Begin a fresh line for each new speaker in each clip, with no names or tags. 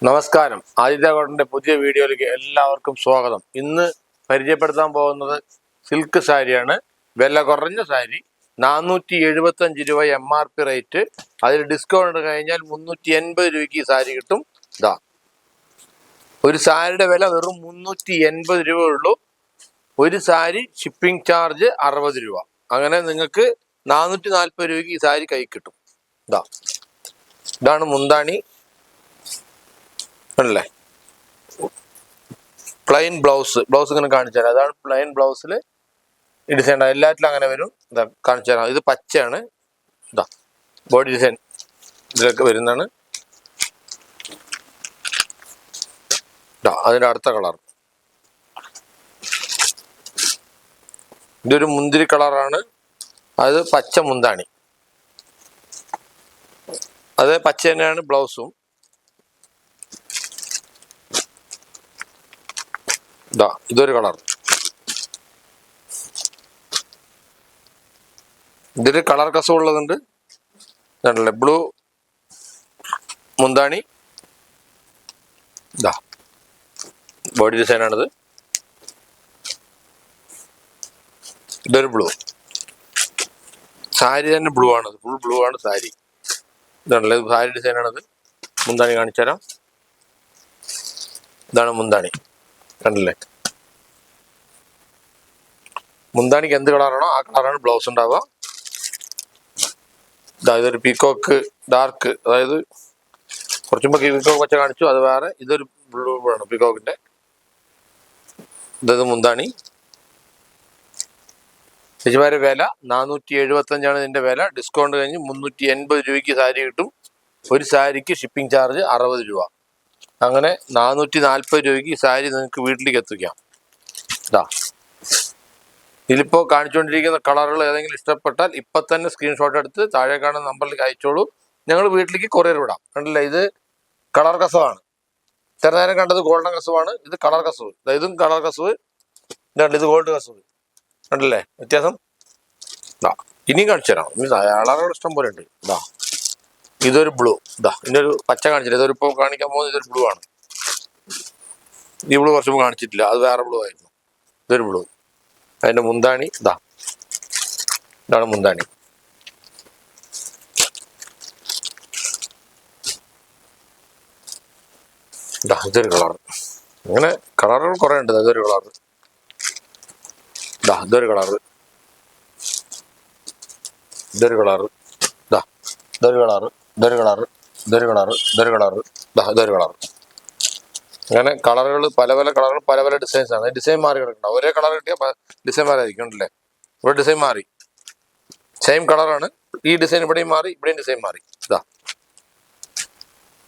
നമസ്കാരം. ആദിത്യ കോട്ടന്റെ പുതിയ വീഡിയോയിലേക്ക് എല്ലാവർക്കും സ്വാഗതം. ഇന്ന് പരിചയപ്പെടുത്താൻ പോകുന്നത് സിൽക്ക് സാരിയാണ്. വില കുറഞ്ഞ സാരി, 475 രൂപ MRP റേറ്റ്. അതിൽ ഡിസ്കൗണ്ട് കഴിഞ്ഞാൽ 380 രൂപയ്ക്ക് ഈ സാരി കിട്ടും. ഇതാ ഒരു സാരിയുടെ വില വെറും 380 രൂപ ഉള്ളൂ. ഒരു സാരി ഷിപ്പിംഗ് ചാർജ് 60 രൂപ. അങ്ങനെ നിങ്ങൾക്ക് 440 രൂപയ്ക്ക് ഈ സാരി കൈ കിട്ടും. ഇതാണ് മുന്താണി അല്ലേ. പ്ലെയിൻ ബ്ലൗസ് ഇങ്ങനെ കാണിച്ചു തരാം. അതാണ് പ്ലെയിൻ ബ്ലൗസിൽ ഡിസൈൻ. എല്ലാറ്റിലും അങ്ങനെ വരും. ഇതാ കാണിച്ചു തരാം. ഇത് പച്ചയാണ്. ഇതാ ബോഡി ഡിസൈൻ ഇതിലൊക്കെ വരുന്നതാണ്. അതിൻ്റെ അടുത്ത കളർ ഇതൊരു മുന്തിരി കളറാണ്. അത് പച്ച മുന്താണി, അത് പച്ച തന്നെയാണ് ബ്ലൗസും. ഇതൊരു കളർ. ഇതൊരു കളർ കസവുള്ളതുണ്ട്. ഇതല്ലേ ബ്ലൂ മുന്താണി. ബോഡി ഡിസൈനാണിത്. ഇതൊരു ബ്ലൂ സാരി തന്നെ. ബ്ലൂ ആണത്, ഫുൾ ബ്ലൂ ആണ് സാരി. ഇതാണല്ലേ സാരി ഡിസൈനാണത്. മുന്താണി കാണിച്ചു തരാം. ഇതാണ് മുന്താണി, കണ്ടില്ലേ. മുന്താണിക്ക് എന്ത് കളറാണോ ആ കളറാണ് ബ്ലൗസ് ഉണ്ടാവുക. ഇതൊരു പീക്കോക്ക് ഡാർക്ക്, അതായത് കുറച്ചും പീക്കോക്ക് പച്ച കാണിച്ചു, അത് വേറെ. ഇതൊരു ബ്ലൂ ആണ് പീക്കോക്കിന്റെ. ഇത് മുന്താണി. ചേച്ചിമാരെ വില 475 ഇതിന്റെ വില. ഡിസ്കൗണ്ട് കഴിഞ്ഞ് 380 രൂപയ്ക്ക് സാരി കിട്ടും. ഒരു സാരിക്ക് ഷിപ്പിംഗ് ചാർജ് 60 രൂപ. അങ്ങനെ 440 രൂപയ്ക്ക് ഈ സാരി നിങ്ങൾക്ക് വീട്ടിലേക്ക് എത്തിക്കാം. ഇതിലിപ്പോൾ കാണിച്ചുകൊണ്ടിരിക്കുന്ന കളറുകൾ ഏതെങ്കിലും ഇഷ്ടപ്പെട്ടാൽ ഇപ്പം തന്നെ സ്ക്രീൻഷോട്ട് എടുത്ത് താഴെ കാണുന്ന നമ്പറിലേക്ക് അയച്ചോളൂ. ഞങ്ങൾ വീട്ടിലേക്ക് കൊറിയർ വിടാം. കണ്ടില്ലേ, ഇത് കളർ കസവാണ്. ഇത്ര നേരം കണ്ടത് ഗോൾഡൻ കസവാണ്. ഇത് കളർ കസവ്. ഇതും കളർ കസവ്. ഇത് ഗോൾഡ് കസവ്. കണ്ടില്ലേ വ്യത്യാസം. ഇനിയും കാണിച്ചു തരാം. കളറുകൾ ഇഷ്ടം പോലെ ഉണ്ട്. ഇതൊരു ബ്ലൂ. ഇതിനൊരു പച്ച കാണിച്ചില്ല. ഇതൊരു ഇപ്പോൾ കാണിക്കാൻ പോകുന്നത് ഇതൊരു ബ്ലൂ ആണ്. ഈ ബ്ലൂ കുറച്ച് കാണിച്ചിട്ടില്ല, അത് വേറെ ബ്ലൂ ആയിരുന്നു. ഇതൊരു ബ്ലൂ. അതിന്റെ മുന്താണി ഇതാണ് മുന്താണി. ഇതൊരു കളർ. അങ്ങനെ കളറുകൾ കുറെ ഉണ്ട്. ഇതൊരു കളർ. ഇതൊരു കളർ. ഇതൊരു കളർ. ഇതൊരു കളർ. ഇതൊരു കളർ. ഇതൊരു കളർ. ഇതൊരു കളർ. ഇതൊരു കളർ. അങ്ങനെ കളറുകൾ പല പല കളറുകൾ പല പല ഡിസൈൻസ് ആണ്. ഡിസൈൻ മാറി കിടക്കണം. ഒരേ കളർ കിട്ടിയാൽ ഡിസൈൻ മാറിയിരിക്കും. ഉണ്ടല്ലേ, ഇവിടെ ഡിസൈൻ മാറി. സെയിം കളറാണ്. ഈ ഡിസൈൻ ഇവിടെയും മാറി, ഇവിടെയും ഡിസൈൻ മാറി.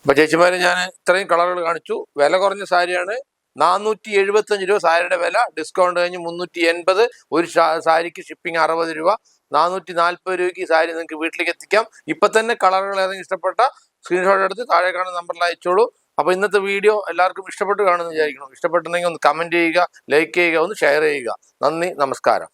അപ്പൊ ചേച്ചിമാരെ ഞാൻ ഇത്രയും കളറുകൾ കാണിച്ചു. വില കുറഞ്ഞ സാരിയാണ്. 475 രൂപ സാരിയുടെ വില. ഡിസ്കൗണ്ട് കഴിഞ്ഞ് 380. ഒരു സാരിക്ക് ഷിപ്പിംഗ് 60 രൂപ. 440 രൂപയ്ക്ക് ഈ സാരി നിങ്ങൾക്ക് വീട്ടിലേക്ക് എത്തിക്കാം. ഇപ്പൊ തന്നെ കളറുകൾ ഏതെങ്കിലും ഇഷ്ടപ്പെട്ട സ്ക്രീൻഷോട്ട് എടുത്ത് താഴെ കാണുന്ന നമ്പറിൽ അയച്ചോളൂ. അപ്പോൾ ഇന്നത്തെ വീഡിയോ എല്ലാവർക്കും ഇഷ്ടപ്പെട്ട് കാണുമെന്ന് വിചാരിക്കണം. ഇഷ്ടപ്പെട്ടുണ്ടെങ്കിൽ ഒന്ന് കമന്റ് ചെയ്യുക, ലൈക്ക് ചെയ്യുക, ഒന്ന് ഷെയർ ചെയ്യുക. നന്ദി, നമസ്കാരം.